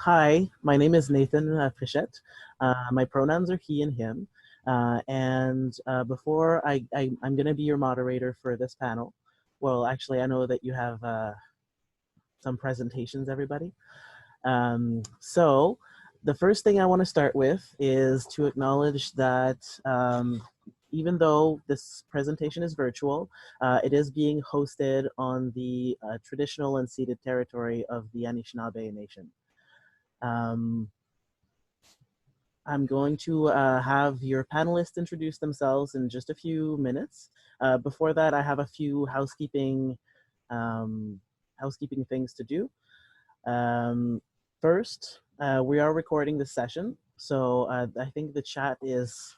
Hi, my name is Nathan Fichette. My pronouns are he and him. Before I'm going to be your moderator for this panel. Well, actually, I know that you have some presentations, everybody. So the first thing I want to start with is to acknowledge that even though this presentation is virtual, it is being hosted on the traditional and ceded territory of the Anishinaabe Nation. I'm going to have your panelists introduce themselves in just a few minutes. Before that, I have a few housekeeping things to do. First, we are recording this session, so I think the chat is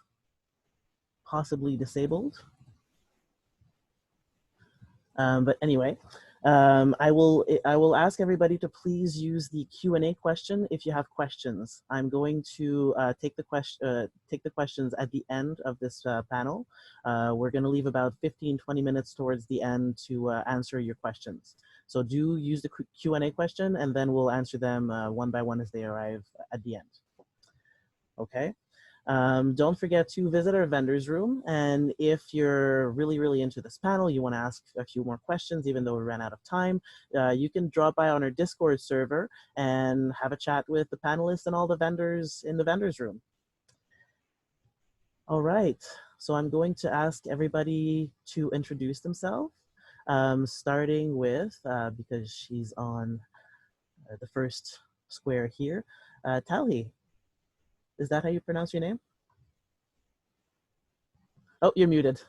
possibly disabled. But anyway, I will ask everybody to please use the Q&A question if you have questions. I'm going to take the questions at the end of this panel. We're going to leave about 15-20 minutes towards the end to answer your questions. So do use the Q&A question, and then we'll answer them one by one as they arrive at the end. Okay. Don't forget to visit our vendors room, and if you're really into this panel, you want to ask a few more questions even though we ran out of time, you can drop by on our Discord server and have a chat with the panelists and all the vendors in the vendors room. All right, so I'm going to ask everybody to introduce themselves, starting with, because she's on the first square here, Talhi. Is that how you pronounce your name? Oh, you're muted.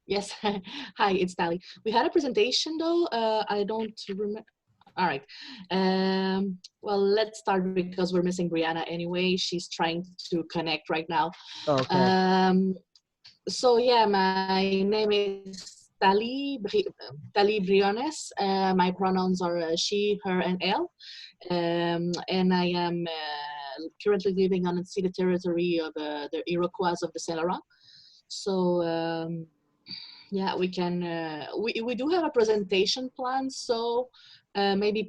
Yes. Hi, it's Talhi. We had a presentation though. I don't remember. All right. Well, let's start because we're missing Brianna anyway. She's trying to connect right now. Okay. So yeah, my name is Talhi Briones. My pronouns are she, her, and elle. And I am currently living on unceded territory of the Iroquois of the Saint Laurent. So yeah, we can. We do have a presentation plan. So maybe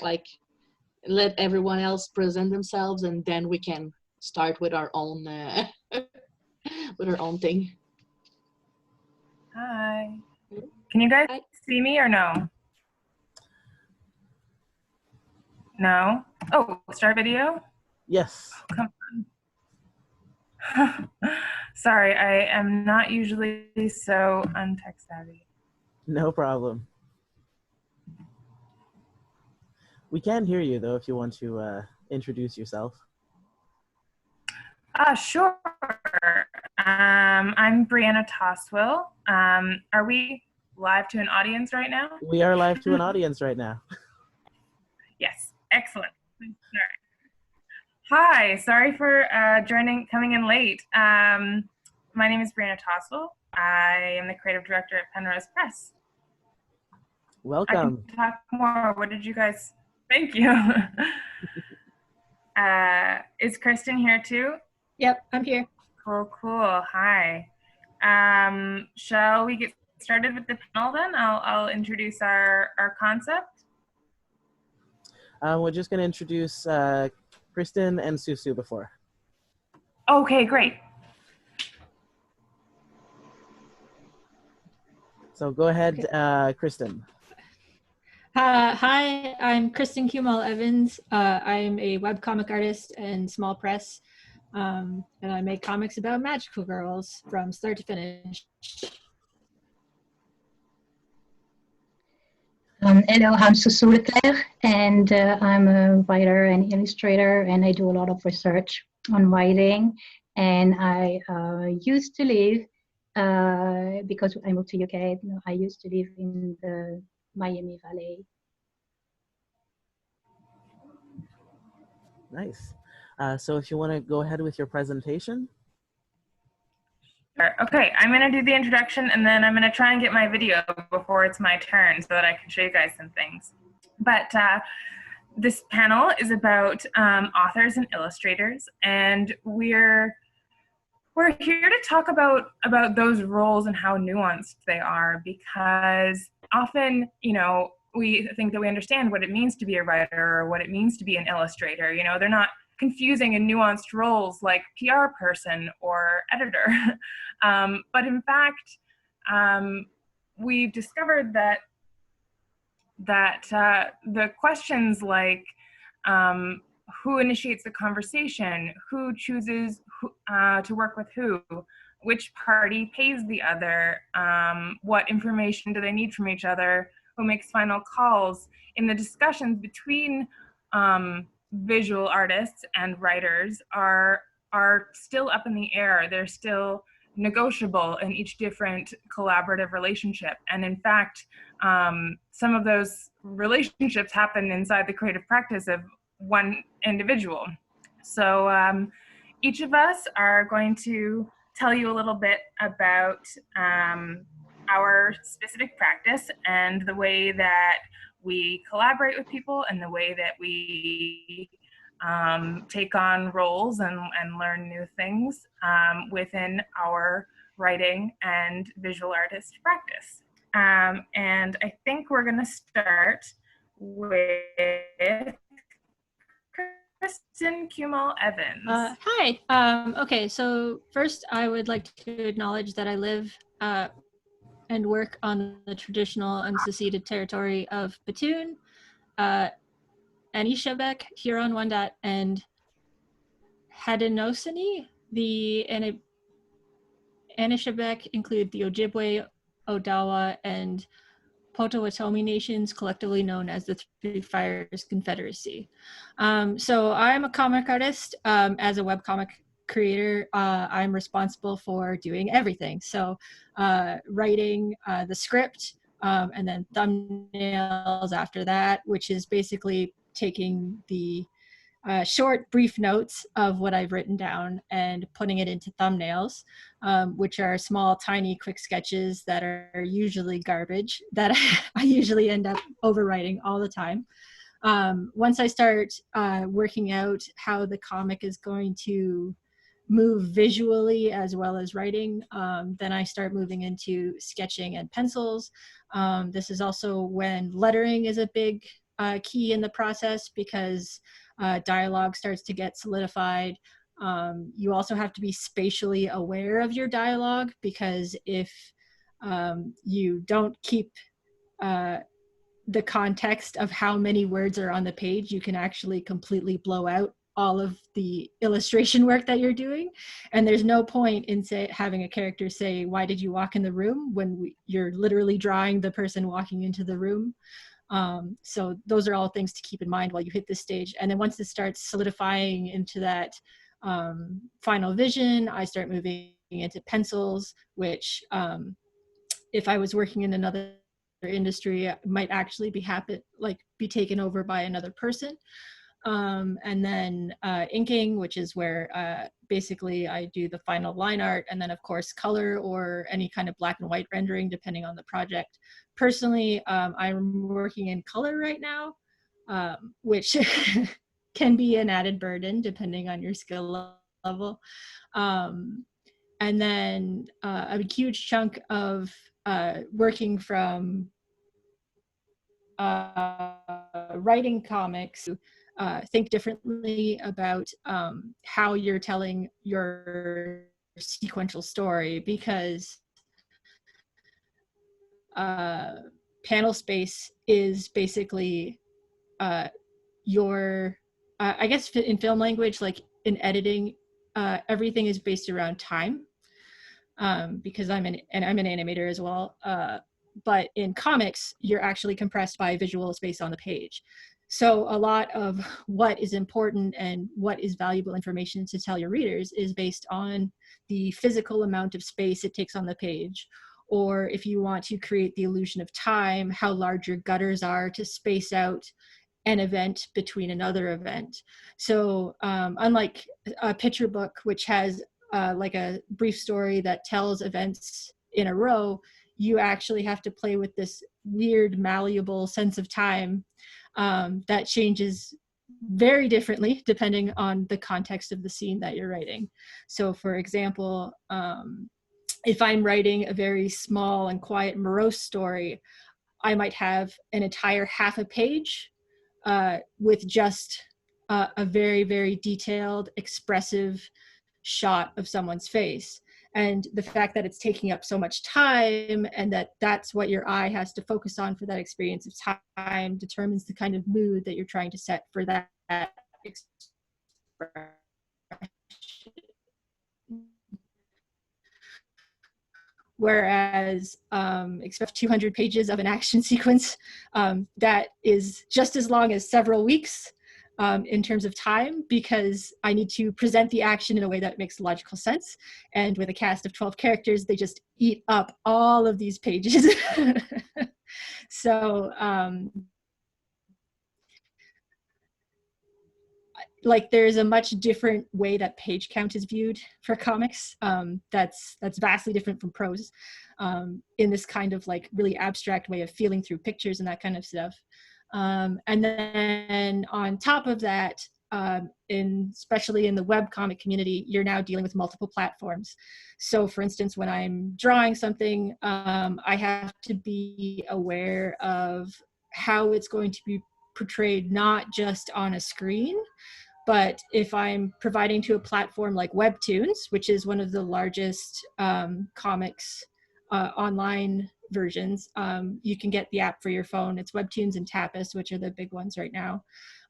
like let everyone else present themselves, and then we can start with our own with our own thing. Hi. Can you guys see me or no? No? Oh, start video? Yes. Oh, come on. Sorry, I am not usually so untech savvy. No problem. We can hear you though if you want to introduce yourself. Sure. I'm Brianna Tosswill. Are we live to an audience right now? We are live to an audience right now. Yes, excellent. Hi, sorry for coming in late. My name is Brianna Tosswill. I am the creative director at Penrose Press. Welcome. I can talk more. What did you guys? Thank you. Is Kristen here too? Yep, I'm here. Cool. Hi. Shall we get started with the panel then? I'll introduce our concept. We're just going to introduce Kristen and Sussu before. Okay, great. So go ahead, okay. Kristen. Hi, I'm Kristen Kiomall-Evans. I'm a webcomic artist and small press, and I make comics about magical girls from start to finish. Hello, I'm Sussu Leclerc, and I'm a writer and illustrator, and I do a lot of research on writing. And I used to live, because I moved to UK, I used to live in the Miami Valley. Nice. So if you want to go ahead with your presentation. Sure. Okay, I'm going to do the introduction, and then I'm going to try and get my video before it's my turn so that I can show you guys some things. But this panel is about authors and illustrators, and we're here to talk about those roles and how nuanced they are, because often, you know, we think that we understand what it means to be a writer or what it means to be an illustrator. You know, they're not confusing and nuanced roles like PR person or editor. But in fact, we've discovered that the questions like who initiates the conversation, who chooses to work with who, which party pays the other, what information do they need from each other, who makes final calls, in the discussions between visual artists and writers are still up in the air. They're still negotiable in each different collaborative relationship. And in fact, some of those relationships happen inside the creative practice of one individual. So each of us are going to tell you a little bit about our specific practice and the way that we collaborate with people and the way that we take on roles and learn new things within our writing and visual artist practice. And I think we're going to start with Kristen Kiomall-Evans. Hi. Okay, so first I would like to acknowledge that I live and work on the traditional unceded territory of Batoon, Anishinaabe, Huron-Wendat, and Haudenosaunee. The Anishinaabe include the Ojibwe, Odawa, and Potawatomi nations, collectively known as the Three Fires Confederacy. So I'm a comic artist. As a webcomic creator, I'm responsible for doing everything. So writing the script, and then thumbnails after that, which is basically taking the short, brief notes of what I've written down and putting it into thumbnails, which are small, tiny, quick sketches that are usually garbage that I usually end up overwriting all the time. Once I start working out how the comic is going to move visually as well as writing, then I start moving into sketching and pencils. This is also when lettering is a big key in the process, because dialogue starts to get solidified. You also have to be spatially aware of your dialogue, because if you don't keep the context of how many words are on the page, you can actually completely blow out all of the illustration work that you're doing. And there's no point in having a character say, "Why did you walk in the room?" when you're literally drawing the person walking into the room. So those are all things to keep in mind while you hit this stage. And then once it starts solidifying into that final vision, I start moving into pencils, which if I was working in another industry, might actually be taken over by another person. And then inking, which is where basically I do the final line art, and then of course color or any kind of black and white rendering depending on the project. Personally, I'm working in color right now, which can be an added burden depending on your skill level. And then a huge chunk of working from writing comics, think differently about how you're telling your sequential story, because panel space is basically your, I guess in film language, like in editing, everything is based around time, because I'm an animator as well. But in comics, you're actually compressed by visual space on the page. So a lot of what is important and what is valuable information to tell your readers is based on the physical amount of space it takes on the page. Or if you want to create the illusion of time, how large your gutters are to space out an event between another event. So unlike a picture book, which has like a brief story that tells events in a row, you actually have to play with this weird malleable sense of time that changes very differently depending on the context of the scene that you're writing. So for example, if I'm writing a very small and quiet morose story, I might have an entire half a page with just a very, very detailed, expressive shot of someone's face. And the fact that it's taking up so much time and that that's what your eye has to focus on for that experience of time determines the kind of mood that you're trying to set for that expression. Whereas expect 200 pages of an action sequence that is just as long as several weeks in terms of time, because I need to present the action in a way that makes logical sense. And with a cast of 12 characters, they just eat up all of these pages. So like there's a much different way that page count is viewed for comics that's vastly different from prose in this kind of like really abstract way of feeling through pictures and that kind of stuff. And then on top of that, especially in the webcomic community, you're now dealing with multiple platforms. So for instance, when I'm drawing something, I have to be aware of how it's going to be portrayed, not just on a screen, but if I'm providing to a platform like Webtoons, which is one of the largest comics online versions, you can get the app for your phone. It's Webtoons and Tapas, which are the big ones right now.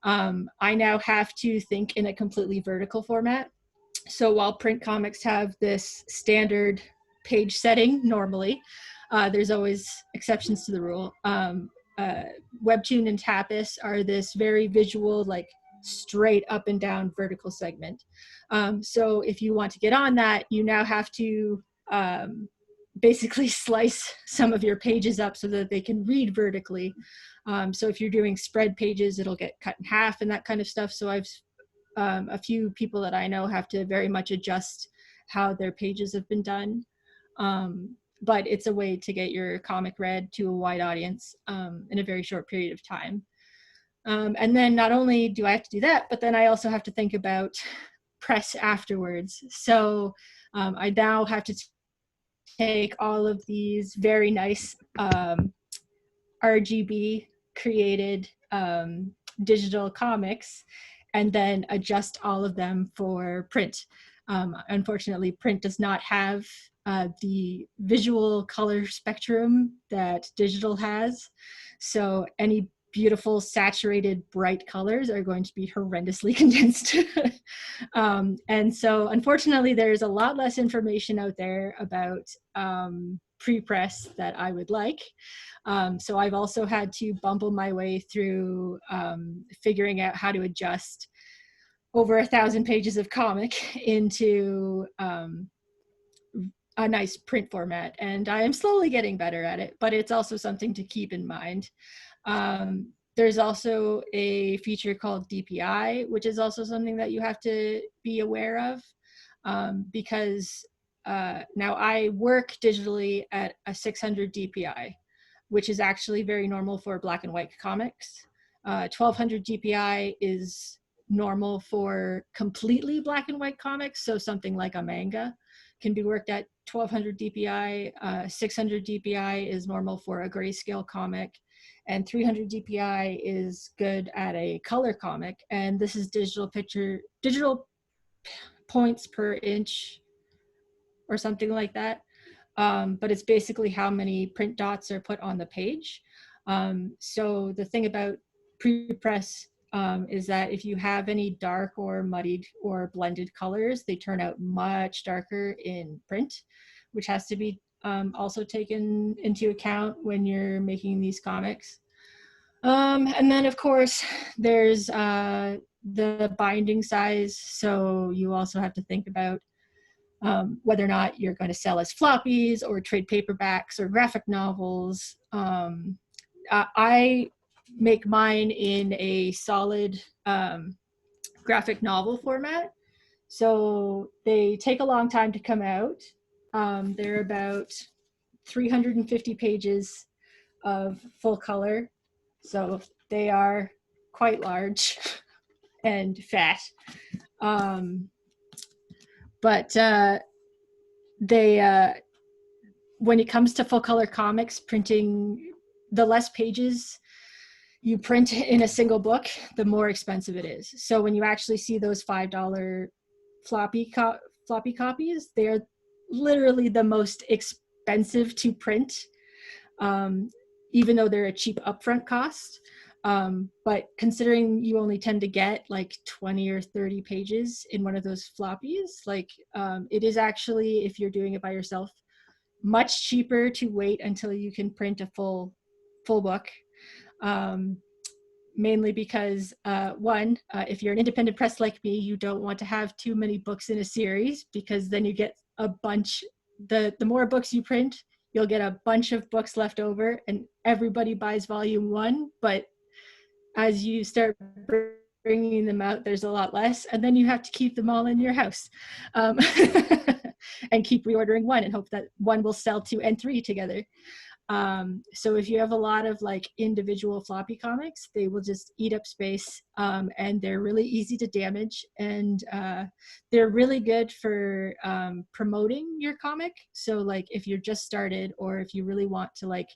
I now have to think in a completely vertical format. So while print comics have this standard page setting normally, there's always exceptions to the rule. Webtoon and Tapas are this very visual, like straight up and down vertical segment. So if you want to get on that, you now have to basically slice some of your pages up so that they can read vertically. So if you're doing spread pages, it'll get cut in half and that kind of stuff. So I've a few people that I know have to very much adjust how their pages have been done. But it's a way to get your comic read to a wide audience in a very short period of time. And then not only do I have to do that, but then I also have to think about press afterwards. So I now have to take all of these very nice RGB created digital comics and then adjust all of them for print. Unfortunately, print does not have the visual color spectrum that digital has. So any beautiful, saturated, bright colors are going to be horrendously condensed. And so unfortunately, there's a lot less information out there about pre-press that I would like. So I've also had to bumble my way through figuring out how to adjust over 1,000 pages of comic into a nice print format. And I am slowly getting better at it, but it's also something to keep in mind. There's also a feature called DPI, which is also something that you have to be aware of because now I work digitally at a 600 DPI, which is actually very normal for black and white comics. 1200 DPI is normal for completely black and white comics. So something like a manga can be worked at 1200 DPI. 600 DPI is normal for a grayscale comic. And 300 DPI is good at a color comic. And this is digital points per inch or something like that. But it's basically how many print dots are put on the page. So the thing about pre-press is that if you have any dark or muddied or blended colors, they turn out much darker in print, which has to be also taken into account when you're making these comics. And then of course, there's the binding size. So you also have to think about whether or not you're going to sell as floppies or trade paperbacks or graphic novels. I make mine in a solid graphic novel format. So they take a long time to come out. They're about 350 pages of full color. So they are quite large and fat. But they, when it comes to full color comics, printing the less pages you print in a single book, the more expensive it is. So when you actually see those $5 floppy copies, they're literally the most expensive to print, even though they're a cheap upfront cost. But considering you only tend to get like 20 or 30 pages in one of those floppies, like it is actually, if you're doing it by yourself, much cheaper to wait until you can print a full book. Mainly because one, if you're an independent press like me, you don't want to have too many books in a series, because then you get a bunch, the more books you print, you'll get a bunch of books left over and everybody buys volume 1, but as you start bringing them out, there's a lot less, and then you have to keep them all in your house and keep reordering one and hope that one will sell 2 and 3 together. So if you have a lot of like individual floppy comics, they will just eat up space, and they're really easy to damage, and they're really good for promoting your comic. So like if you're just started, or if you really want to like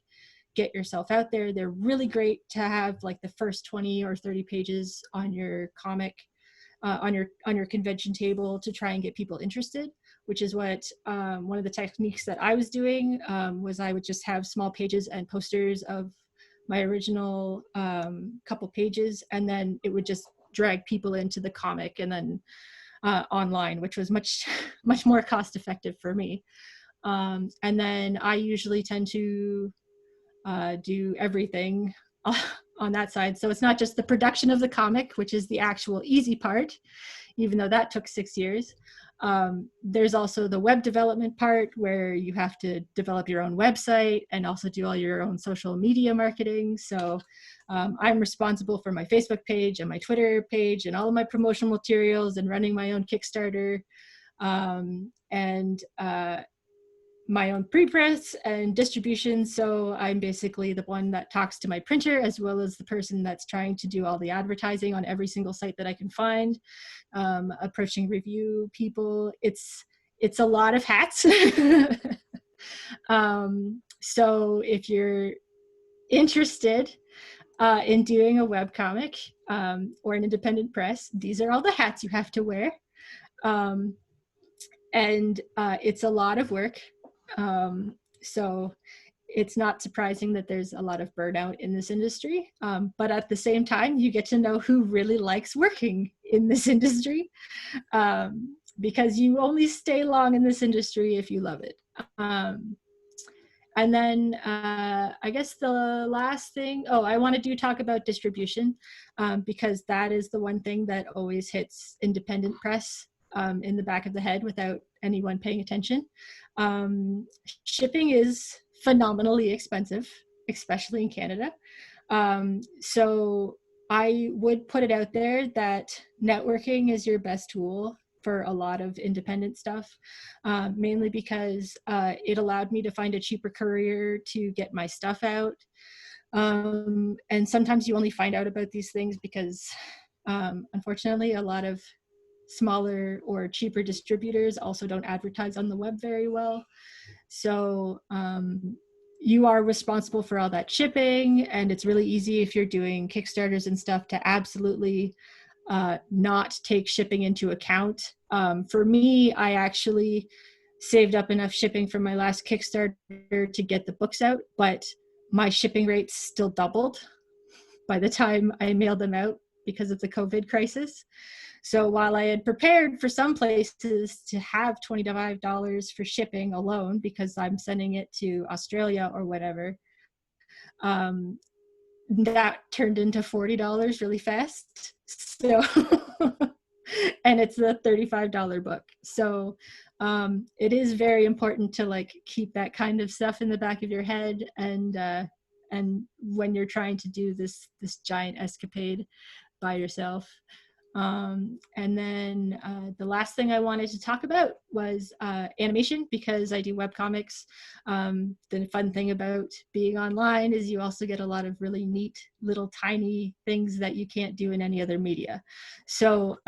get yourself out there, they're really great to have like the first 20 or 30 pages on your comic, on your convention table, to try and get people interested, which is what one of the techniques that I was doing was I would just have small pages and posters of my original couple pages, and then it would just drag people into the comic and then online, which was much more cost effective for me. And then I usually tend to do everything on that side. So it's not just the production of the comic, which is the actual easy part, even though that took 6 years. There's also the web development part, where you have to develop your own website and also do all your own social media marketing. So I'm responsible for my Facebook page and my Twitter page and all of my promotional materials, and running my own Kickstarter, and my own prepress and distribution. So I'm basically the one that talks to my printer, as well as the person that's trying to do all the advertising on every single site that I can find, approaching review people. It's a lot of hats. So if you're interested in doing a webcomic or an independent press, these are all the hats you have to wear. And it's a lot of work. So it's not surprising that there's a lot of burnout in this industry. But at the same time, you get to know who really likes working in this industry, because you only stay long in this industry if you love it. And then I guess the last thing, I want to talk about distribution, because that is the one thing that always hits independent press in the back of the head without anyone paying attention. Shipping is phenomenally expensive, especially in Canada. So I would put it out there that networking is your best tool for a lot of independent stuff, mainly because it allowed me to find a cheaper courier to get my stuff out. And sometimes you only find out about these things because, unfortunately, a lot of smaller or cheaper distributors also don't advertise on the web very well. So you are responsible for all that shipping, and it's really easy if you're doing Kickstarters and stuff to absolutely not take shipping into account. For me, I actually saved up enough shipping from my last Kickstarter to get the books out, but my shipping rates still doubled by the time I mailed them out because of the COVID crisis. So while I had prepared for some places to have $25 for shipping alone, because I'm sending it to Australia or whatever, that turned into $40 really fast. So, and it's a $35 book. So it is very important to like keep that kind of stuff in the back of your head, and when you're trying to do this giant escapade by yourself. And then the last thing I wanted to talk about was animation, because I do webcomics. The fun thing about being online is you also get a lot of really neat little tiny things that you can't do in any other media. So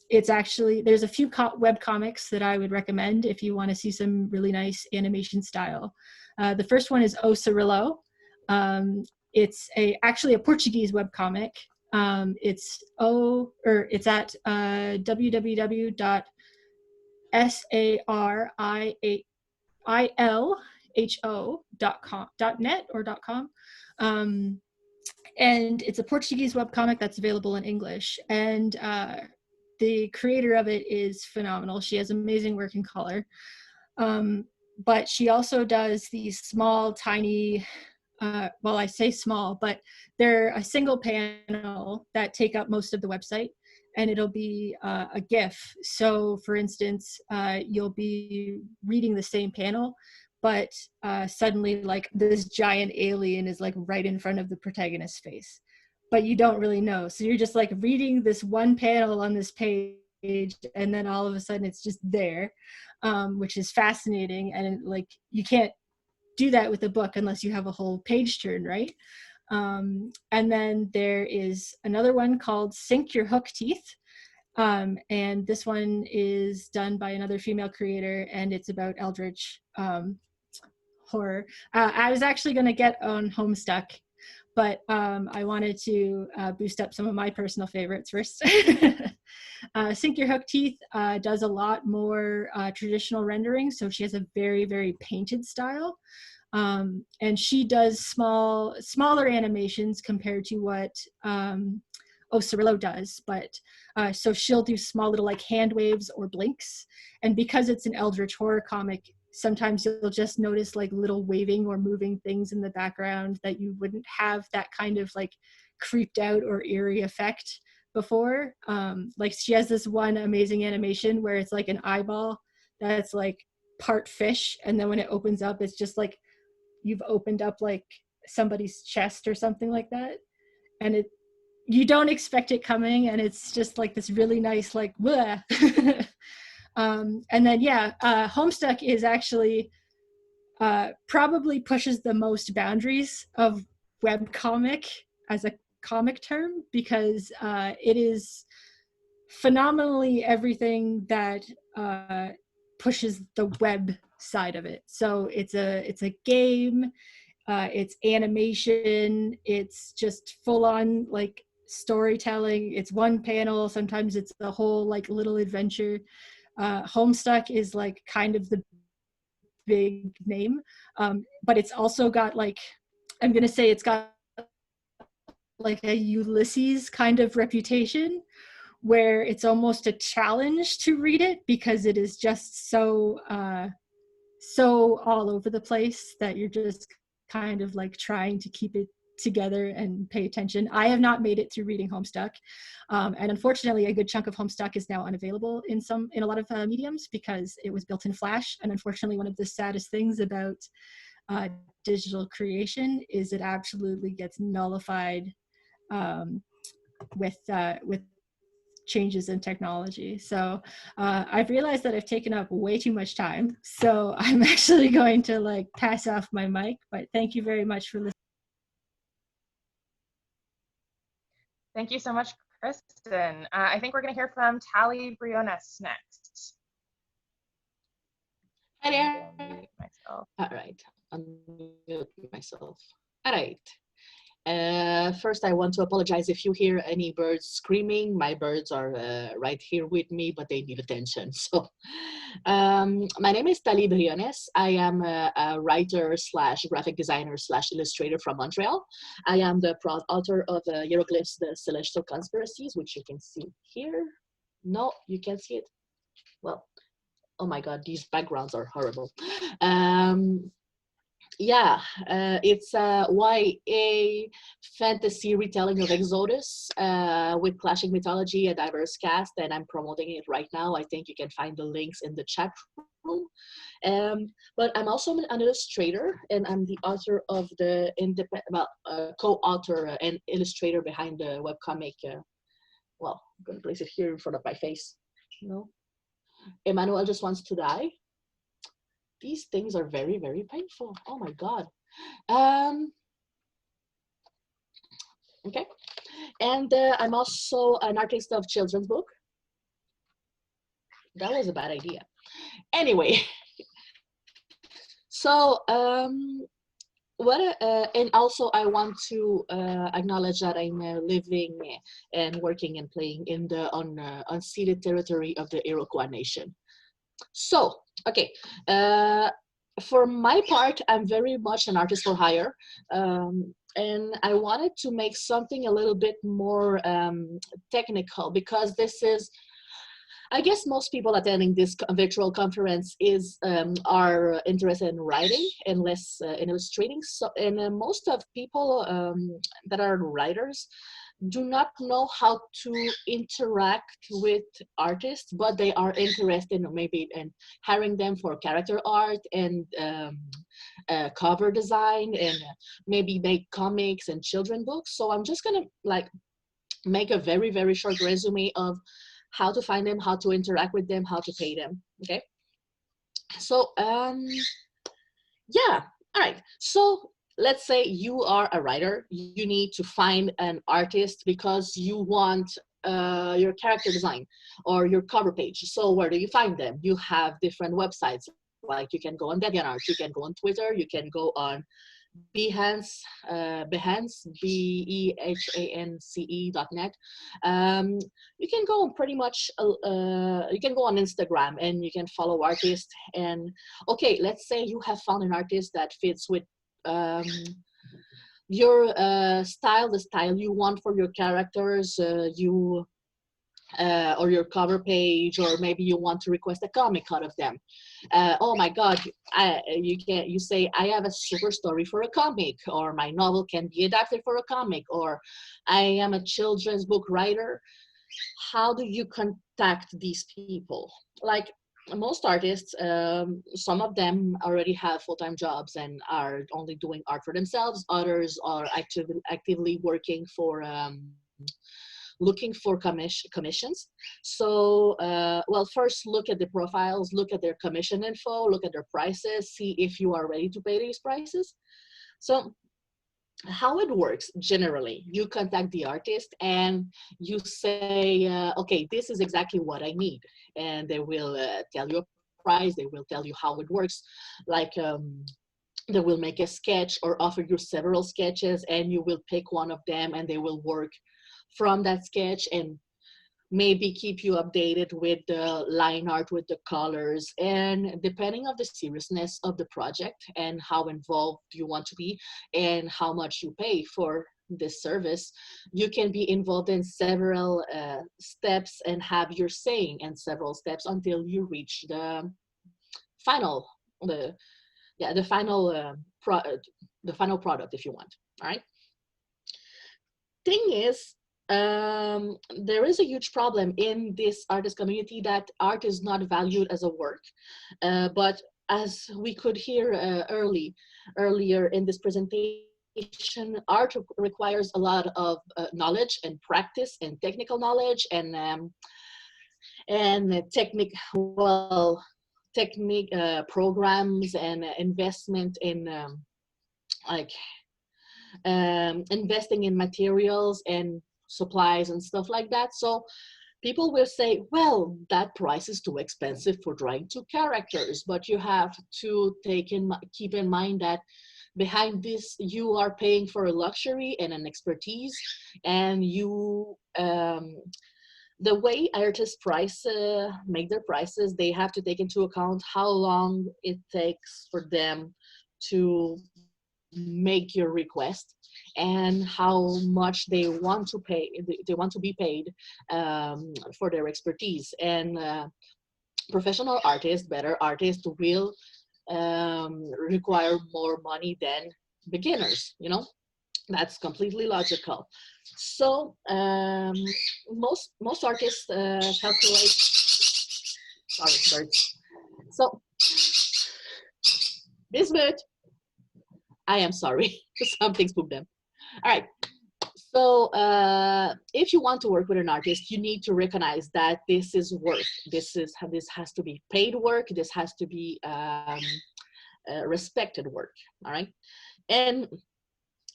it's actually, there's a few webcomics that I would recommend if you want to see some really nice animation style. The first one is Oh Cirillo. It's actually a Portuguese webcomic. It's at www.sarilho.net or .com. And it's a Portuguese webcomic that's available in English. And the creator of it is phenomenal. She has amazing work in color. But she also does these small, tiny, well, I say small, but they're a single panel that take up most of the website, and it'll be a GIF. So for instance, you'll be reading the same panel, but suddenly like this giant alien is like right in front of the protagonist's face, but you don't really know. So you're just like reading this one panel on this page, and then all of a sudden it's just there, which is fascinating. And like, you can't do that with a book unless you have a whole page turn, right? And then there is another one called Sink Your Hook Teeth. And this one is done by another female creator, and it's about eldritch horror. I was actually going to get on Homestuck, but I wanted to boost up some of my personal favorites first. Sink Your Hook Teeth does a lot more traditional rendering, so she has a very, very painted style. And she does smaller animations compared to what Cirillo does, but so she'll do small little like hand waves or blinks. And because it's an eldritch horror comic, sometimes you'll just notice like little waving or moving things in the background that you wouldn't have that kind of like creeped out or eerie effect before. Like she has this one amazing animation where it's like an eyeball that's like part fish, and then when it opens up, it's just like you've opened up like somebody's chest or something like that, and you don't expect it coming, and it's just like this really nice like and then Homestuck is actually probably pushes the most boundaries of webcomic as a comic term, because it is phenomenally everything that pushes the web side of it. So it's a game, it's animation, it's just full on like storytelling. It's one panel, sometimes it's a whole like little adventure. Homestuck is like kind of the big name, but it's also got like, I'm gonna say it's got like a Ulysses kind of reputation, where it's almost a challenge to read it because it is just so all over the place that you're just kind of like trying to keep it together and pay attention. I have not made it through reading Homestuck, and unfortunately a good chunk of Homestuck is now unavailable in a lot of mediums because it was built in Flash. And unfortunately, one of the saddest things about digital creation is it absolutely gets nullified with changes in technology. So I've realized that I've taken up way too much time, so I'm actually going to like pass off my mic, but thank you very much for listening. Thank you so much, Kristen. I think we're going to hear from Talhi Briones next. Hi there. Unmute myself. All right, unmute myself. All right. First, I want to apologize if you hear any birds screaming. My birds are right here with me, but they need attention. So my name is Talhi Briones. I am a writer / graphic designer / illustrator from Montreal. I am the proud author of Hieroglyphs, The Celestial Conspiracies, which you can see here. No, you can't see it. Well, oh my God, these backgrounds are horrible. It's a YA fantasy retelling of Exodus with clashing mythology, a diverse cast, and I'm promoting it right now. I think you can find the links in the chat room. But I'm also an illustrator, and I'm the author of the co-author and illustrator behind the webcomic. Well, I'm going to place it here in front of my face. No, Emmanuel Just Wants to Die. These things are very, very painful. Oh my God. Okay. And I'm also an artist of children's book. That was a bad idea. Anyway, so And also I want to acknowledge that I'm living and working and playing in the unceded territory of the Iroquois Nation. So, okay, for my part, I'm very much an artist for hire, and I wanted to make something a little bit more technical, because this is, I guess most people attending this virtual conference are interested in writing and less in illustrating. So, and most of people that are writers do not know how to interact with artists, but they are interested in maybe in hiring them for character art and cover design, and maybe make comics and children books. So I'm just gonna like make a very, very short resume of how to find them, how to interact with them, how to pay them, okay? So, yeah, all right. So let's say you are a writer, you need to find an artist because you want your character design or your cover page. So where do you find them? You have different websites, like you can go on DeviantArt, you can go on Twitter, you can go on Behance, BEHANCE.net. You can go on pretty much, you can go on Instagram and you can follow artists. And okay, let's say you have found an artist that fits with your style, the style you want for your characters, or your cover page, or maybe you want to request a comic out of them. Oh my God, you say, I have a super story for a comic, or my novel can be adapted for a comic, or I am a children's book writer. How do you contact these people? Like most artists, some of them already have full-time jobs and are only doing art for themselves. Others are actively working for looking for commissions. So, well, first look at the profiles, look at their commission info, look at their prices, see if you are ready to pay these prices. So how it works generally, you contact the artist and you say, okay, this is exactly what I need. And they will tell you a price, they will tell you how it works. Like, they will make a sketch or offer you several sketches, and you will pick one of them and they will work from that sketch and maybe keep you updated with the line art, with the colors. And depending on the seriousness of the project and how involved you want to be and how much you pay for this service, you can be involved in several steps and have your saying in several steps until you reach the final, the final product, if you want. All right. Thing is, there is a huge problem in this artist community that art is not valued as a work. But as we could hear earlier in this presentation, art requires a lot of knowledge and practice and technical knowledge and technique programs and investment in investing in materials and supplies and stuff like that. So people will say, well, that price is too expensive for drawing two characters, but you have to keep in mind that behind this, you are paying for a luxury and an expertise, and you, the way artists make their prices, they have to take into account how long it takes for them to make your request and how much they want to pay. They want to be paid for their expertise. And professional artists, better artists, will require more money than beginners. You know, that's completely logical. So most artists calculate. Sorry, birds. So Bismuth. I am sorry, something spooked them. All right, so if you want to work with an artist, you need to recognize that this is work. This has to be paid work. This has to be respected work, all right? And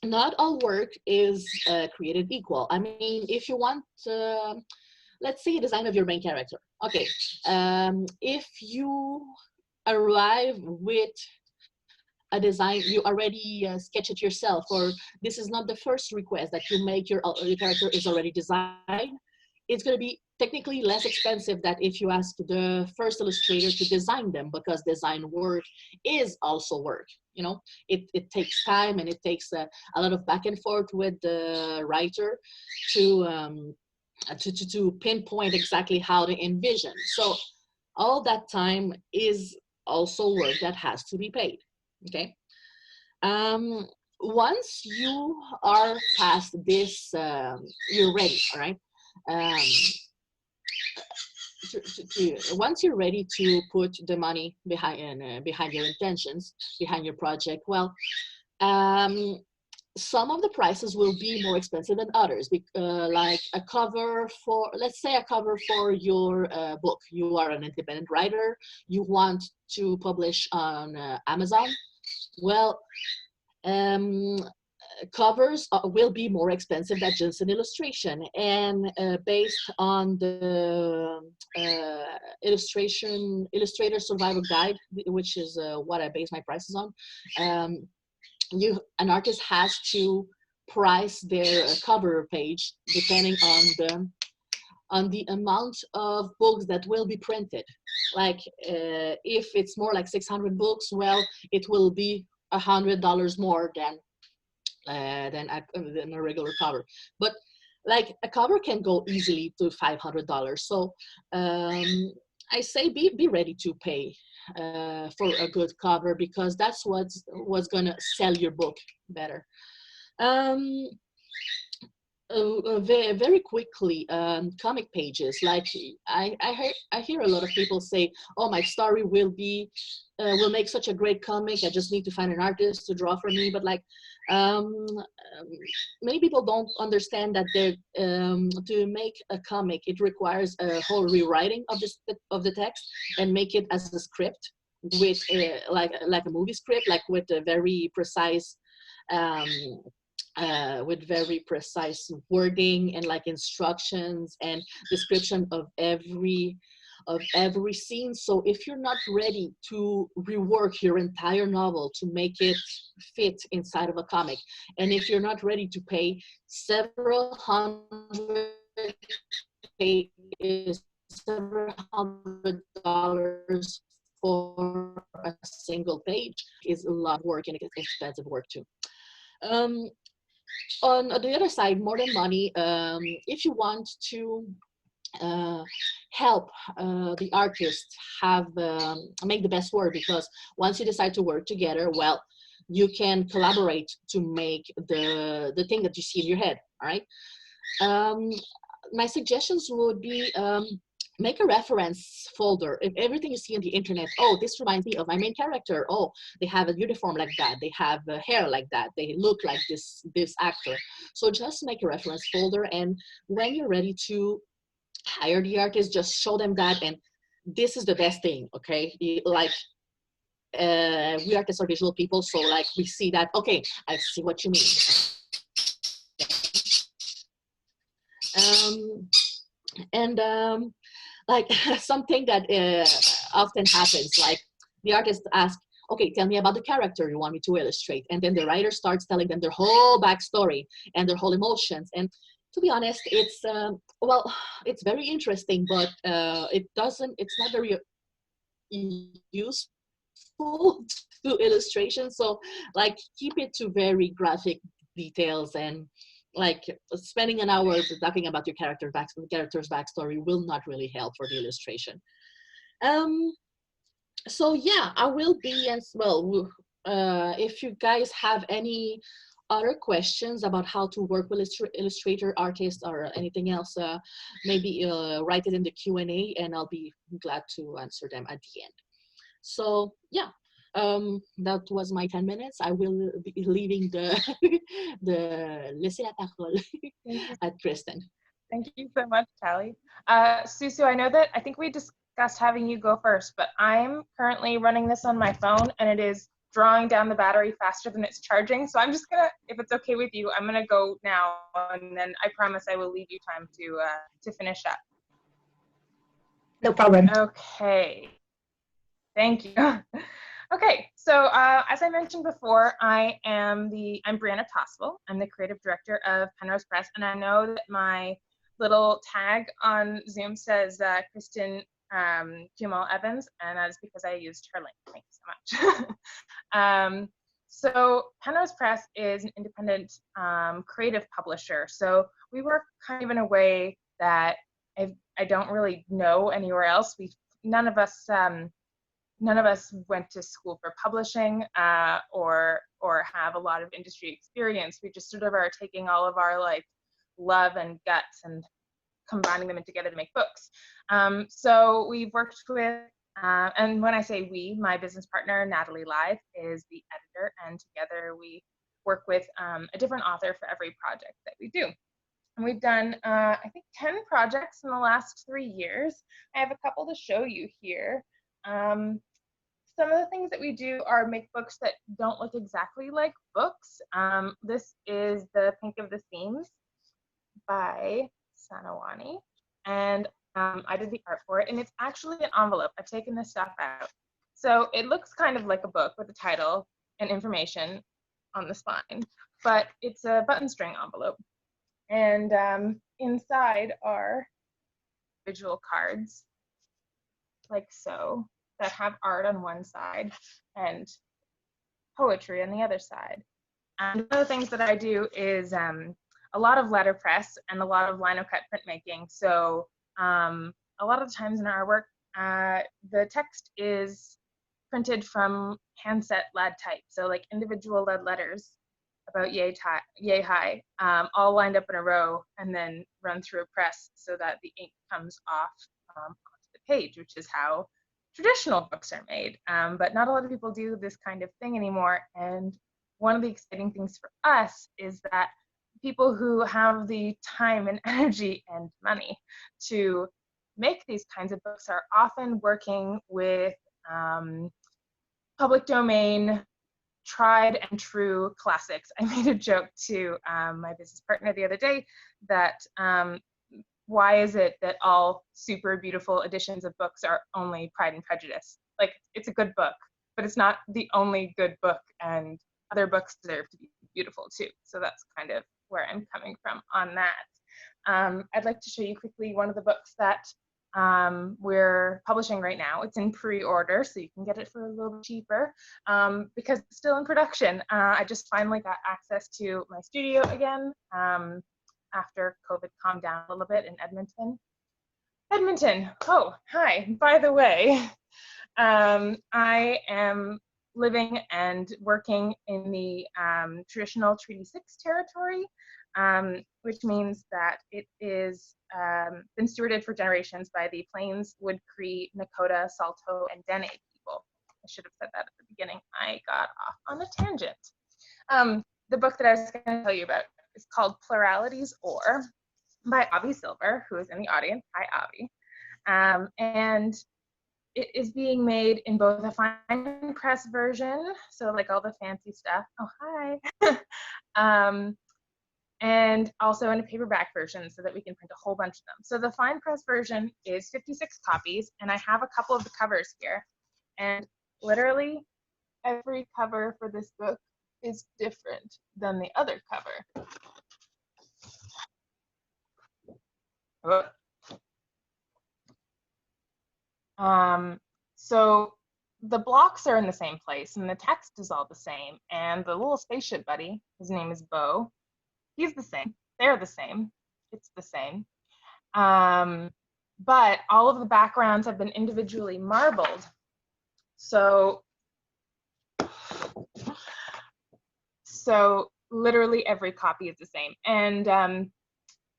not all work is created equal. I mean, if you want, let's see a design of your main character. Okay, if you arrive with a design, you already sketch it yourself, or this is not the first request that you make, your character is already designed, it's going to be technically less expensive than if you ask the first illustrator to design them, because design work is also work. You know, it takes time, and it takes a lot of back and forth with the writer to pinpoint exactly how to envision. So all that time is also work that has to be paid. Okay. Once you are past this, you're ready. All right. Once you're ready to put the money behind your intentions, behind your project, well, some of the prices will be more expensive than others. Like a cover for, let's say, a cover for your book. You are an independent writer. You want to publish on Amazon. Well, covers will be more expensive than just an illustration, and based on the Illustrator Survival Guide, which is what I base my prices on, an artist has to price their cover page depending on the amount of books that will be printed. Like if it's more like 600 books, well, it will be $100 more than a regular cover. But like a cover can go easily to $500. So I say be ready to pay for a good cover, because that's what's gonna sell your book better. Very quickly, comic pages. Like I hear a lot of people say, "Oh, my story will make such a great comic. I just need to find an artist to draw for me." But like, many people don't understand that to make a comic, it requires a whole rewriting of the text and make it as a script with like a movie script, like with a very precise. With very precise wording and like instructions and description of every scene. So if you're not ready to rework your entire novel to make it fit inside of a comic, and if you're not ready to pay several hundred dollars for a single page, is a lot of work, and it's expensive work too. On the other side, more than money, if you want to help the artist make the best work, because once you decide to work together, well, you can collaborate to make the thing that you see in your head. All right. My suggestions would be, make a reference folder. If everything you see on the internet, oh, this reminds me of my main character. Oh, they have a uniform like that. They have hair like that. They look like this actor. So just make a reference folder, and when you're ready to hire the artist, just show them that, and this is the best thing. Okay, like we artists are visual people, so like we see that. Okay, I see what you mean. Like something that often happens, like the artist asks, okay, tell me about the character you want me to illustrate. And then the writer starts telling them their whole backstory and their whole emotions. And to be honest, it's, well, it's very interesting, but it's not very useful to illustration. So like keep it to very graphic details, and like spending an hour talking about your character's backstory will not really help for the illustration. So yeah, I will be, as well, if you guys have any other questions about how to work with Illustrator, artists, or anything else, maybe write it in the Q&A, and I'll be glad to answer them at the end. So yeah. That was my 10 minutes. I will be leaving the laisser la parole at Kristen. Thank you so much, Talhi. Sussu, I think we discussed having you go first, but I'm currently running this on my phone, and it is drawing down the battery faster than it's charging. So I'm just gonna, if it's okay with you, I'm gonna go now, and then I promise I will leave you time to finish up. No problem. Okay. Thank you. Okay, so as I mentioned before, I'm Brianna Tosswill. I'm the creative director of Penrose Press, and I know that my little tag on Zoom says Kristen Kiomall-Evans, and that is because I used her link. Thank you so much. So Penrose Press is an independent creative publisher. So we work kind of in a way that I don't really know anywhere else. None of us went to school for publishing or have a lot of industry experience. We just sort of are taking all of our like love and guts and combining them together to make books. So we've worked with, and when I say we, my business partner, Natalie Live, is the editor, and together we work with a different author for every project that we do. And we've done, I think, 10 projects in the last 3 years. I have a couple to show you here. Some of the things that we do are make books that don't look exactly like books. This is The Pink of the Seams by Sanawani, and I did the art for it, and it's actually an envelope. I've taken this stuff out. So it looks kind of like a book with a title and information on the spine, but it's a button string envelope. And inside are visual cards, like so, that have art on one side and poetry on the other side. And one of the things that I do is a lot of letterpress and a lot of linocut printmaking. So a lot of the times in our work, the text is printed from handset lead type. So like individual lead letters about yay high, all lined up in a row and then run through a press so that the ink comes off onto the page, which is how traditional books are made. But not a lot of people do this kind of thing anymore. And one of the exciting things for us is that people who have the time and energy and money to make these kinds of books are often working with public domain, tried and true classics. I made a joke to my business partner the other day that why is it that all super beautiful editions of books are only Pride and Prejudice? Like, it's a good book, but it's not the only good book, and other books deserve to be beautiful too. So that's kind of where I'm coming from on that. I'd like to show you quickly one of the books that we're publishing right now. It's in pre-order, so you can get it for a little bit cheaper because it's still in production. I just finally got access to my studio again after COVID calmed down a little bit in Edmonton. Oh, hi, by the way, I am living and working in the traditional Treaty 6 territory, which means that it is been stewarded for generations by the Plains, Wood Cree, Nakota, Saulteaux, and Dene people. I should have said that at the beginning. I got off on a tangent. The book that I was going to tell you about is called Pluralities Or by Avi Silver, who is in the audience. Hi, Avi. And it is being made in both a fine press version, so like all the fancy stuff. Oh, hi. And also in a paperback version so that we can print a whole bunch of them. So the fine press version is 56 copies, and I have a couple of the covers here. And literally every cover for this book is different than the other cover. So the blocks are in the same place and the text is all the same, and the little spaceship buddy, his name is Bo, he's the same, they're the same, it's the same. But all of the backgrounds have been individually marbled. So literally every copy is the same. And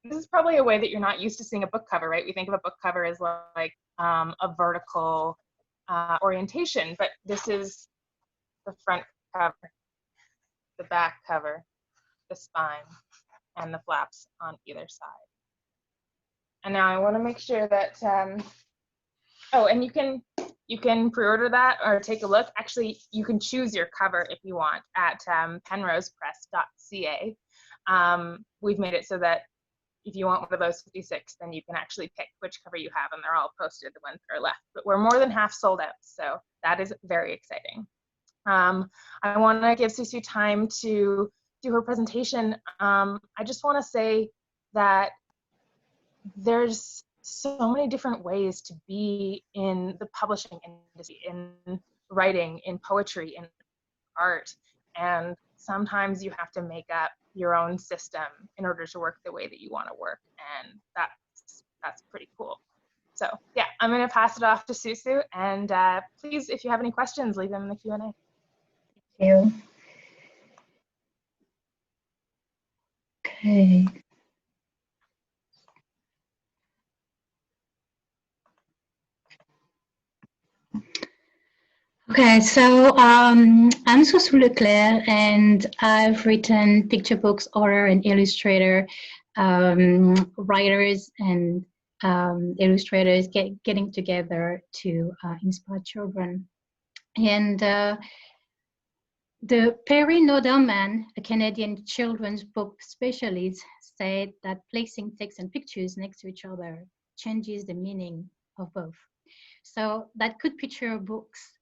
this is probably a way that you're not used to seeing a book cover, right? We think of a book cover as like a vertical orientation, but this is the front cover, the back cover, the spine, and the flaps on either side. And now I want to make sure that, oh, and you can pre-order that or take a look. Actually, you can choose your cover if you want at penrosepress.ca. We've made it so that if you want one of those 56, then you can actually pick which cover you have, and they're all posted, the ones that are left. But we're more than half sold out, so that is very exciting. I want to give Sussu time to do her presentation. I just want to say that there's so many different ways to be in the publishing industry, in writing, in poetry, in art, and sometimes you have to make up your own system in order to work the way that you want to work, and that's pretty cool. So yeah, I'm going to pass it off to Sussu, and please, if you have any questions, leave them in the Q&A. Thank you. Okay. Okay, so I'm Sussu Leclerc, and I've written picture books, author and illustrator, writers and illustrators getting together to inspire children. And the Perry Nodelman, a Canadian children's book specialist, said that placing text and pictures next to each other changes the meaning of both. So that could picture books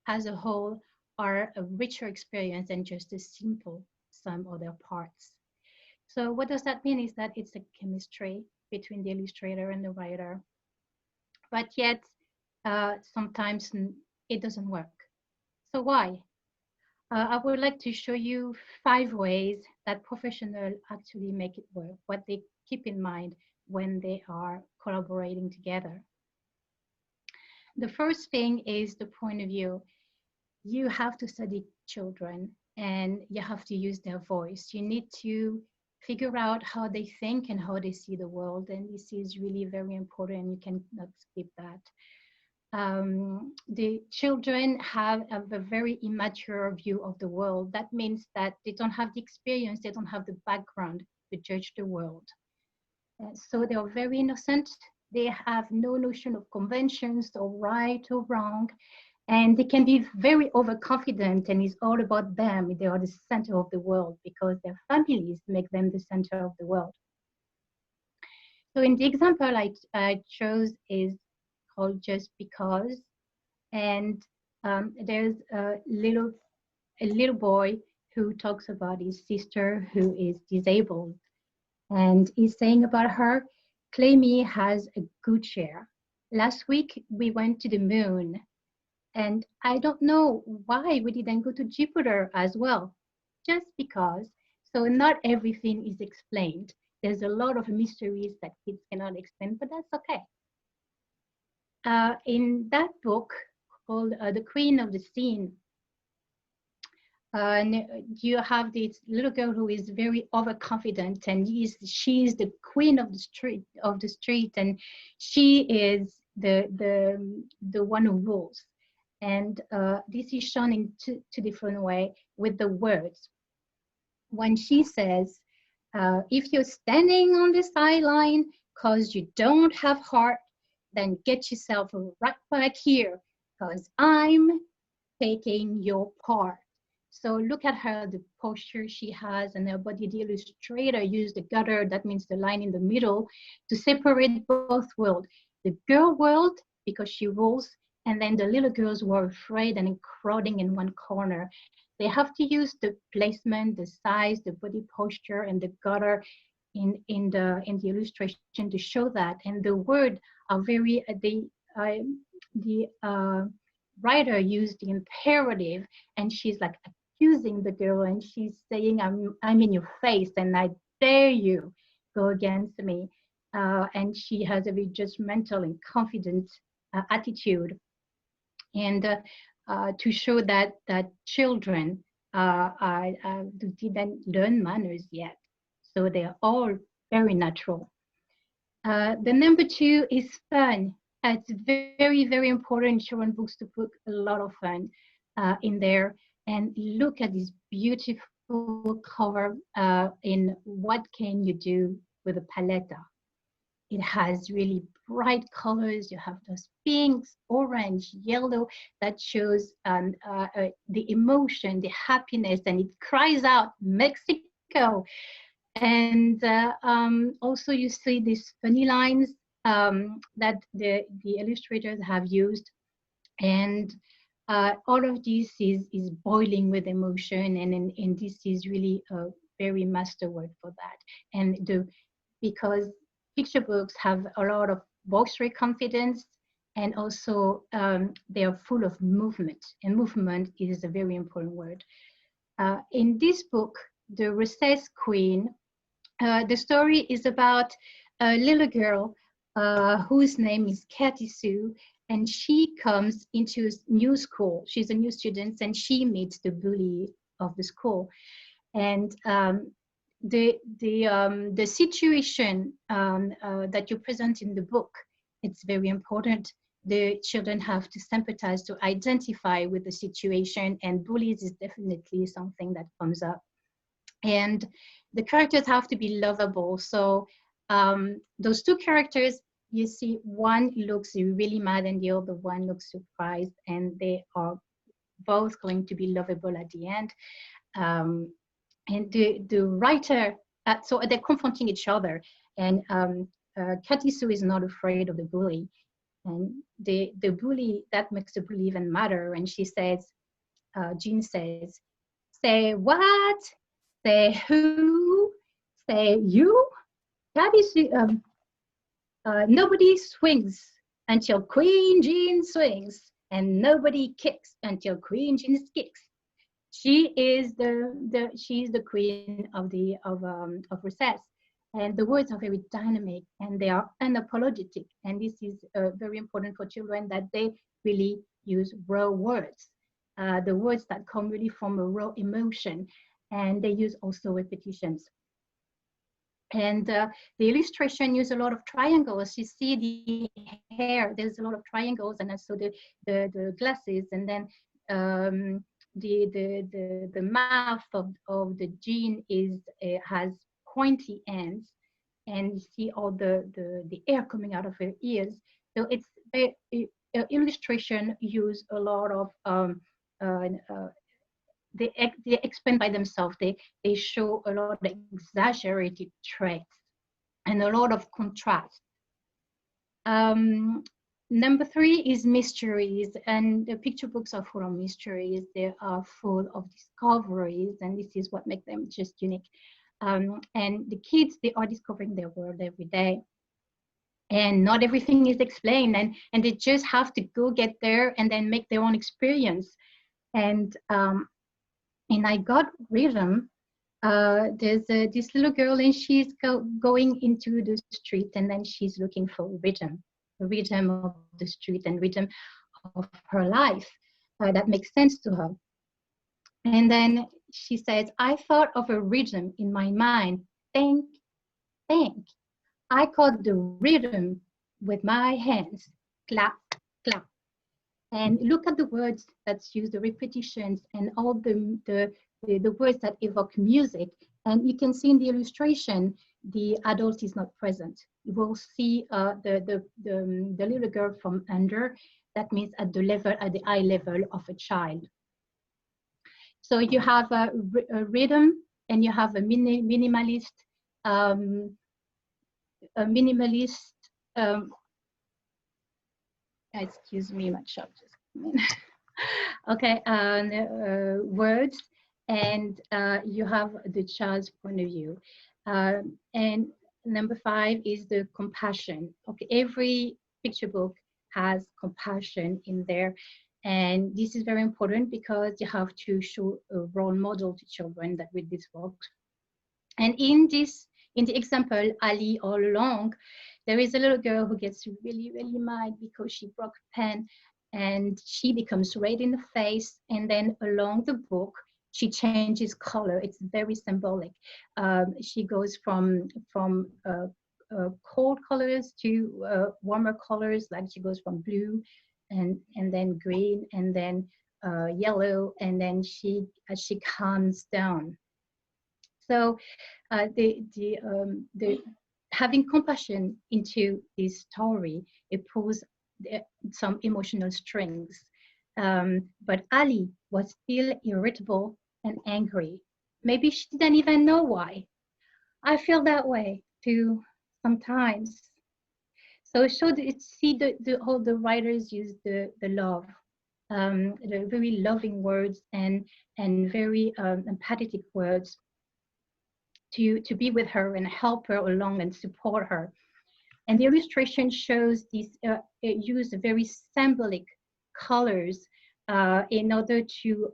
as a whole are a richer experience than just a simple sum of their parts. So what does that mean is that it's a chemistry between the illustrator and the writer, but yet sometimes it doesn't work. So why? I would like to show you 5 ways that professionals actually make it work, what they keep in mind when they are collaborating together. The first thing is the point of view. You have to study children and you have to use their voice. You need to figure out how they think and how they see the world. And this is really very important. You cannot skip that. The children have a very immature view of the world. That means that they don't have the experience, they don't have the background to judge the world. So they are very innocent. They have no notion of conventions or right or wrong. And they can be very overconfident, and it's all about them. They are the center of the world because their families make them the center of the world. So in the example I chose is called Just Because. And there's a little boy who talks about his sister who is disabled. And he's saying about her, Clemmy has a good chair. Last week we went to the moon. And I don't know why we didn't go to Jupiter as well, just because. So not everything is explained. There's a lot of mysteries that kids cannot explain, but that's okay. In that book called The Queen of the Scene, you have this little girl who is very overconfident, and she's the queen of the street, and she is the one who rules. And this is shown in two different ways with the words. When she says, if you're standing on the sideline because you don't have heart, then get yourself right back here because I'm taking your part. So look at her, the posture she has and her body. The illustrator used the gutter, that means the line in the middle, to separate both worlds. The girl world, because she rules, and then the little girls were afraid and crowding in one corner. They have to use the placement, the size, the body posture, and the gutter in the illustration to show that. And the word are very the writer used the imperative, and she's like accusing the girl, and she's saying, I'm in your face, and I dare you go against me. And she has a very judgmental and confident attitude. And to show that children didn't learn manners yet. So they're all very natural. The number 2 is fun. It's very, very important in children's books to put a lot of fun in there. And look at this beautiful cover in What Can You Do with a Palette? It has really bright colors. You have those pinks, orange, yellow, that shows the emotion, the happiness, and it cries out, Mexico. And also you see these funny lines that the illustrators have used. And all of this is boiling with emotion, and this is really a very masterwork for that. And because picture books have a lot of boisterous confidence, and also they are full of movement, and movement is a very important word. In this book, The Recess Queen, the story is about a little girl whose name is Katy Sue, and she comes into a new school. She's a new student, and she meets the bully of the school. And the situation that you present in the book, it's very important. The children have to sympathize, to identify with the situation, and bullies is definitely something that comes up. And the characters have to be lovable. So those two characters, you see, one looks really mad and the other one looks surprised, and they are both going to be lovable at the end. And the writer, so they're confronting each other, and Katy Sue is not afraid of the bully, and the bully, that makes the bully even madder. And she says, Jean says, "Say what? Say who? Say you? Katy Sue, nobody swings until Queen Jean swings, and nobody kicks until Queen Jean kicks." She is she's the queen of recess, and the words are very dynamic and they are unapologetic. And this is very important for children, that they really use raw words, the words that come really from a raw emotion, and they use also repetitions. And the illustration use a lot of triangles. You see the hair, there's a lot of triangles, and also the glasses, and then the mouth of the Jean has pointy ends, and you see all the air coming out of her ears. So it's illustration use a lot of they explain by themselves. They show a lot of exaggerated traits and a lot of contrast. Number 3 is mysteries, and the picture books are full of mysteries. They are full of discoveries, and this is what makes them just unique. And the kids, they are discovering their world every day, and not everything is explained, and they just have to go get there and then make their own experience. And I got rhythm. There's this little girl, and she's going into the street, and then she's looking for rhythm, the rhythm of the street and rhythm of her life that makes sense to her. And then she says, "I thought of a rhythm in my mind. Think, think. I caught the rhythm with my hands. Clap, clap." And look at the words that's used, the repetitions, and all the words that evoke music. And you can see in the illustration, the adult is not present. You will see the little girl from under. That means at the eye level of a child. So you have a rhythm, and you have a minimalist. Excuse me, my shop just came in. Okay, words, and you have the child's point of view. And number 5 is the compassion. Okay, every picture book has compassion in there, and this is very important because you have to show a role model to children that read this book. And in the example, Ali all along, there is a little girl who gets really, really mad because she broke a pen, and she becomes red in the face, and then along the book, she changes color. It's very symbolic. She goes from cold colors to warmer colors, like she goes from blue and then green and then yellow, and then she calms down. So the having compassion into this story, it pulls some emotional strings. But Ali was still irritable and angry. Maybe she didn't even know why. I feel that way too sometimes. So see how the writers use the love the very loving words and very empathetic words to be with her and help her along and support her. And the illustration shows this, it used very symbolic colors in order to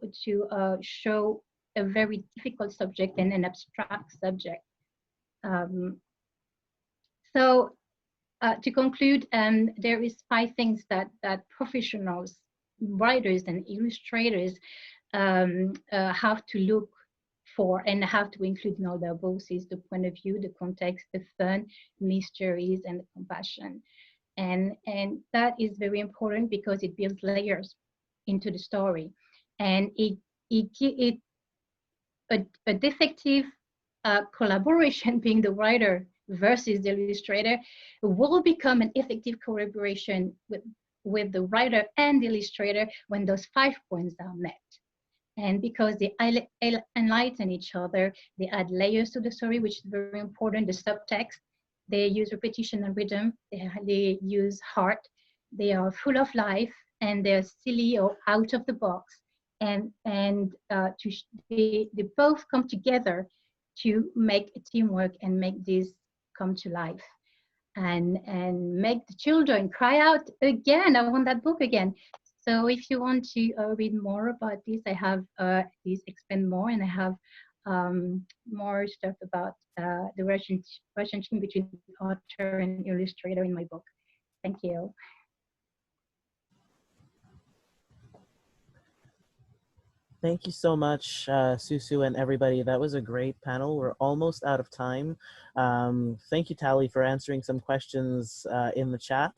show a very difficult subject and an abstract subject. So to conclude, there is 5 things that professionals, writers and illustrators have to look for and have to include in all their books is the point of view, the context, the fun, mysteries, and the compassion. And that is very important because it builds layers into the story. And a defective collaboration, being the writer versus the illustrator, will become an effective collaboration with the writer and the illustrator when those 5 points are met. And because they enlighten each other, they add layers to the story, which is very important. The subtext, they use repetition and rhythm, they use heart, they are full of life, and they're silly or out of the box. And they both come together to make a teamwork and make this come to life. And make the children cry out again, I want that book again. So if you want to read more about this, I have this Expand More, and I have more stuff about the relationship between author and illustrator in my book. Thank you. Thank you so much, Sussu and everybody. That was a great panel. We're almost out of time. Thank you, Talhi, for answering some questions in the chat.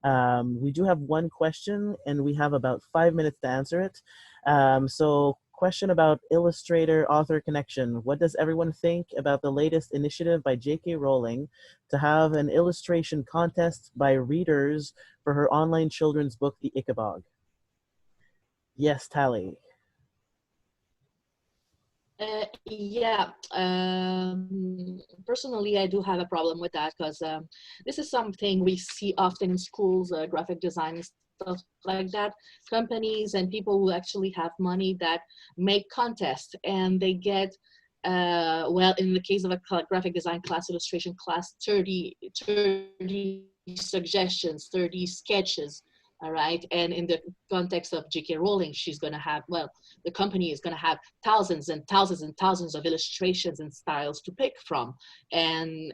We do have one question, and we have about 5 minutes to answer it. So, question about illustrator-author connection. What does everyone think about the latest initiative by J.K. Rowling to have an illustration contest by readers for her online children's book, The Ichabod? Yes, Talhi. Yeah, personally, I do have a problem with that because this is something we see often in schools, graphic design and stuff like that. Companies and people who actually have money that make contests, and they get, well, in the case of a graphic design class, illustration class, 30 suggestions, 30 sketches. All right, and in the context of J.K. Rowling, she's going to have, well, the company is going to have thousands and thousands and thousands of illustrations and styles to pick from, and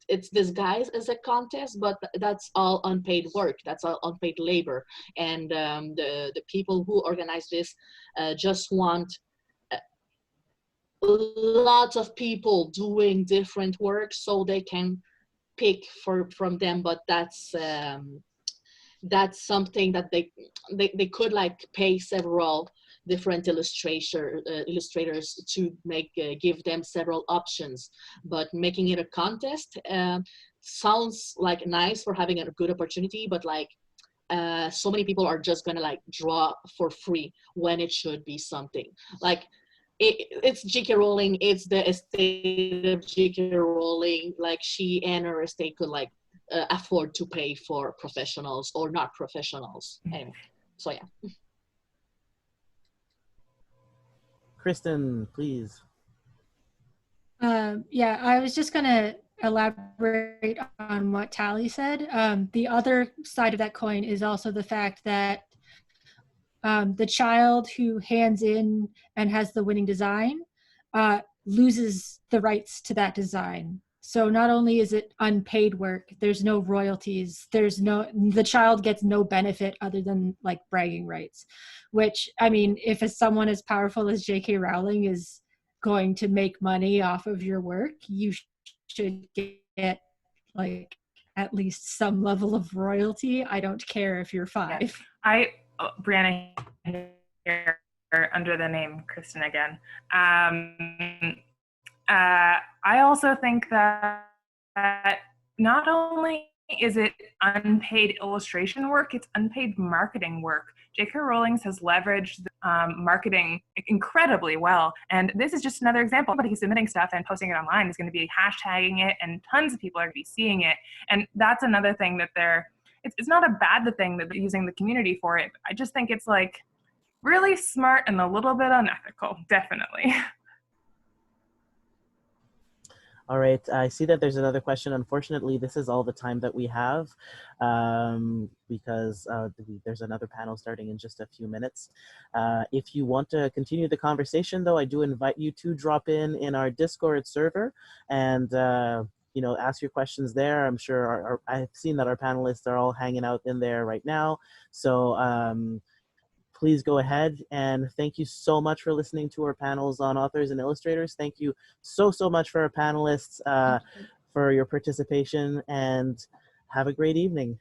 it's disguised as a contest, but that's all unpaid work, that's all unpaid labor, and the people who organize this just want lots of people doing different work so they can pick from them, but that's something that they could like pay several different illustrators to give them several options, but making it a contest sounds like nice for having a good opportunity, but like so many people are just gonna like draw for free when it should be something like it's J.K. Rowling, it's the estate of J.K. Rowling, like she and her estate could like afford to pay for professionals or not professionals. Anyway, so yeah. Kristen, please. Yeah, I was just going to elaborate on what Talhi said. The other side of that coin is also the fact that the child who hands in and has the winning design loses the rights to that design. So not only is it unpaid work, there's no royalties, the child gets no benefit other than like bragging rights, which, I mean, if someone as powerful as J.K. Rowling is going to make money off of your work, you should get like at least some level of royalty. I don't care if you're 5. Yeah. Brianna here under the name Kristen again. I also think that not only is it unpaid illustration work, it's unpaid marketing work. J.K. Rowling has leveraged marketing incredibly well. And this is just another example. But he's submitting stuff and posting it online. He's going to be hashtagging it, and tons of people are going to be seeing it. And that's another thing that it's not a bad thing that they're using the community for it. I just think it's like really smart and a little bit unethical, definitely. All right, I see that there's another question. Unfortunately, this is all the time that we have because there's another panel starting in just a few minutes. If you want to continue the conversation, though, I do invite you to drop in our Discord server and you know, ask your questions there. I'm sure I've seen that our panelists are all hanging out in there right now. So please go ahead, and thank you so much for listening to our panels on authors and illustrators. Thank you so much for our panelists for your participation, and have a great evening.